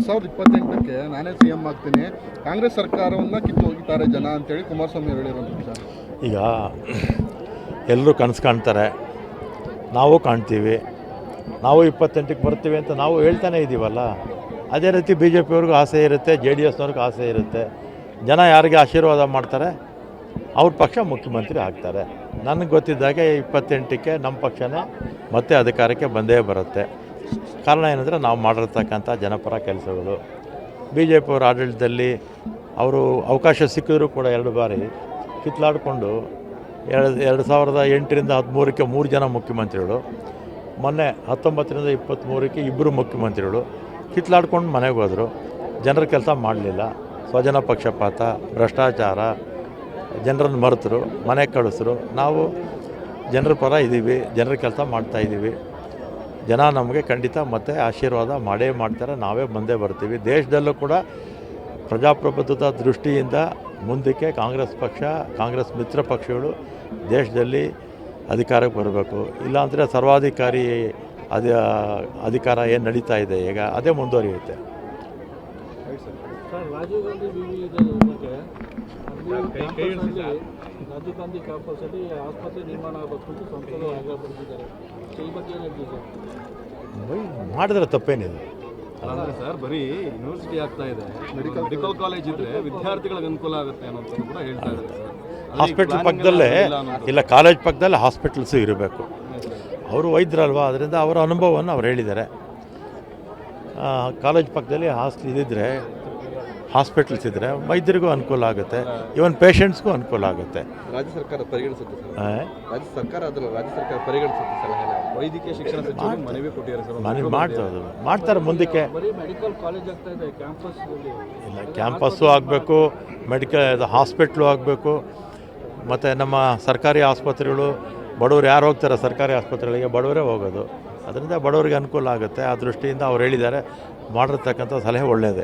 2028ಕ್ಕೆ ನಾನೇ CM ಆಗ್ತೀನಿ, ಕಾಂಗ್ರೆಸ್ ಸರ್ಕಾರವನ್ನು ಕಿತ್ತು ಹೋಗಿದ್ದಾರೆ ಜನ ಅಂತೇಳಿ ಕುಮಾರಸ್ವಾಮಿ ಹೇಳಿರೋದು ಸರ್. ಈಗ ಎಲ್ಲರೂ ಕನಸು ಕಾಣ್ತಾರೆ, ನಾವು ಕಾಣ್ತೀವಿ, ನಾವು 28ಕ್ಕೆ ಬರ್ತೀವಿ ಅಂತ ನಾವು ಹೇಳ್ತಾನೆ ಇದ್ದೀವಲ್ಲ. ಅದೇ ರೀತಿ BJPಯವ್ರಿಗೂ ಆಸೆ ಇರುತ್ತೆ, JDSನವ್ರಿಗೂ ಆಸೆ ಇರುತ್ತೆ. ಜನ ಯಾರಿಗೆ ಆಶೀರ್ವಾದ ಮಾಡ್ತಾರೆ ಅವ್ರ ಪಕ್ಷ ಮುಖ್ಯಮಂತ್ರಿ ಆಗ್ತಾರೆ. ನನಗೆ ಗೊತ್ತಿದ್ದಾಗೆ 28ಕ್ಕೆ ನಮ್ಮ ಪಕ್ಷನೇ ಮತ್ತೆ ಅಧಿಕಾರಕ್ಕೆ ಬಂದೇ ಬರುತ್ತೆ. ಕಾರಣ ಏನಂದರೆ ನಾವು ಮಾಡಿರ್ತಕ್ಕಂಥ ಜನಪರ ಕೆಲಸಗಳು. BJPಯವ್ರ ಆಡಳಿತದಲ್ಲಿ ಅವರು ಅವಕಾಶ ಸಿಕ್ಕಿದ್ರು ಕೂಡ 2 ಬಾರಿ ಕಿತ್ಲಾಡಿಕೊಂಡು 2008ರಿಂದ 13ಕ್ಕೆ 3 ಜನ ಮುಖ್ಯಮಂತ್ರಿಗಳು, ಮೊನ್ನೆ 19ರಿಂದ 23ಕ್ಕೆ 2 ಮುಖ್ಯಮಂತ್ರಿಗಳು ಕಿತ್ಲಾಡ್ಕೊಂಡು ಮನೆಗೆ ಹೋದರು. ಜನರ ಕೆಲಸ ಮಾಡಲಿಲ್ಲ, ಸ್ವಜನ ಪಕ್ಷಪಾತ, ಭ್ರಷ್ಟಾಚಾರ, ಜನರನ್ನು ಮರೆತರು, ಮನೆಗೆ ಕಳಿಸಿದ್ರು. ನಾವು ಜನರ ಪರ ಇದ್ದೀವಿ, ಜನರ ಕೆಲಸ ಮಾಡ್ತಾಯಿದ್ದೀವಿ. ಜನ ನಮಗೆ ಖಂಡಿತ ಮತ್ತೆ ಆಶೀರ್ವಾದ ಮಾಡೇ ಮಾಡ್ತಾರೆ, ನಾವೇ ಬಂದೇ ಬರ್ತೀವಿ. ದೇಶದಲ್ಲೂ ಕೂಡ ಪ್ರಜಾಪ್ರಭುತ್ವದ ದೃಷ್ಟಿಯಿಂದ ಮುಂದಕ್ಕೆ ಕಾಂಗ್ರೆಸ್ ಪಕ್ಷ, ಕಾಂಗ್ರೆಸ್ ಮಿತ್ರ ಪಕ್ಷಗಳು ದೇಶದಲ್ಲಿ ಅಧಿಕಾರಕ್ಕೆ ಬರಬೇಕು. ಇಲ್ಲಾಂದರೆ ಸರ್ವಾಧಿಕಾರಿ ಅಧಿಕಾರ ಏನು ನಡೀತಾ ಇದೆ ಈಗ ಅದೇ ಮುಂದುವರಿಯುತ್ತೆ. ಸರ್, ರಾಜೀವ್ ಗಾಂಧಿ ರಾಜೀವ್ ಗಾಂಧಿ ಕ್ಯಾಂಪಸ್ಸಲ್ಲಿ ಆಸ್ಪತ್ರೆ ನಿರ್ಮಾಣ ಆಗಬೇಕು ಅಂತ ಸಂಸದರು ಆಗ್ರಹಪಡಿಸಿದ್ದಾರೆ. ಈ ಬಗ್ಗೆ ಏನು ಹೇಳ್ತೀವಿ ಸರ್? ಮಾಡಿದ್ರೆ ತಪ್ಪೇನಿದೆ. ಅಂದರೆ ಸರ್, ಬರೀ ಯೂನಿವರ್ಸಿಟಿ ಆಗ್ತಾ ಇದೆ, ಮೆಡಿಕಲ್ ಕಾಲೇಜ್ ಇದ್ದರೆ ವಿದ್ಯಾರ್ಥಿಗಳಿಗೆ ಅನುಕೂಲ ಆಗುತ್ತೆ ಅನ್ನೋದು ಕೂಡ ಹೇಳ್ತಾ ಇದ್ದಾರೆ ಸರ್. ಹಾಸ್ಪಿಟ್ಲ್ ಪಕ್ಕದಲ್ಲೇ ಇಲ್ಲ, ಕಾಲೇಜ್ ಪಕ್ಕದಲ್ಲೇ ಹಾಸ್ಪಿಟಲ್ಸು ಇರಬೇಕು. ಅವರು ವೈದ್ಯರಲ್ವಾ, ಅದರಿಂದ ಅವರ ಅನುಭವವನ್ನು ಅವ್ರು ಹೇಳಿದ್ದಾರೆ. ಕಾಲೇಜ್ ಪಕ್ಕದಲ್ಲಿ ಇದ್ದಿದ್ರೆ, ಹಾಸ್ಪಿಟಲ್ಸ್ ಇದ್ದರೆ ವೈದ್ಯರಿಗೂ ಅನುಕೂಲ ಆಗುತ್ತೆ, ಇವನ್ ಪೇಷಂಟ್ಸ್ಗೂ ಅನುಕೂಲ ಆಗುತ್ತೆ. ರಾಜ್ಯ ಸರ್ಕಾರ ಪರಿಗಣಿಸುತ್ತೆ ಸರ್. ರಾಜ್ಯ ಸರ್ಕಾರ ಪರಿಗಣಿಸುತ್ತೆ ಸಲಹೆ. ವೈದ್ಯಕೀಯ ಶಿಕ್ಷಣ ಸಚಿವರು ಮನವಿ ಕೊಟ್ಟಿದ್ದಾರೆ ಸರ್. ಮನವಿ ಮಾಡ್ತಾರೆ ಮುಂದಕ್ಕೆ. ಬರೀ ಮೆಡಿಕಲ್ ಕಾಲೇಜ್ ಆಗ್ತಾ ಇದೆ, ಕ್ಯಾಂಪಸ್ ಇಲ್ಲ, ಕ್ಯಾಂಪಸ್ಸು ಆಗಬೇಕು, ಹಾಸ್ಪಿಟ್ಲು ಆಗಬೇಕು. ಮತ್ತು ನಮ್ಮ ಸರ್ಕಾರಿ ಆಸ್ಪತ್ರೆಗಳು, ಬಡವರು ಯಾರು ಹೋಗ್ತಾರೆ ಸರ್ಕಾರಿ ಆಸ್ಪತ್ರೆಗಳಿಗೆ? ಬಡವರೇ ಹೋಗೋದು. ಅದರಿಂದ ಬಡವರಿಗೆ ಅನುಕೂಲ ಆಗುತ್ತೆ. ಆ ದೃಷ್ಟಿಯಿಂದ ಅವ್ರು ಹೇಳಿದ್ದಾರೆ, ಮಾಡಿರ್ತಕ್ಕಂಥ ಸಲಹೆ ಒಳ್ಳೆಯದೇ.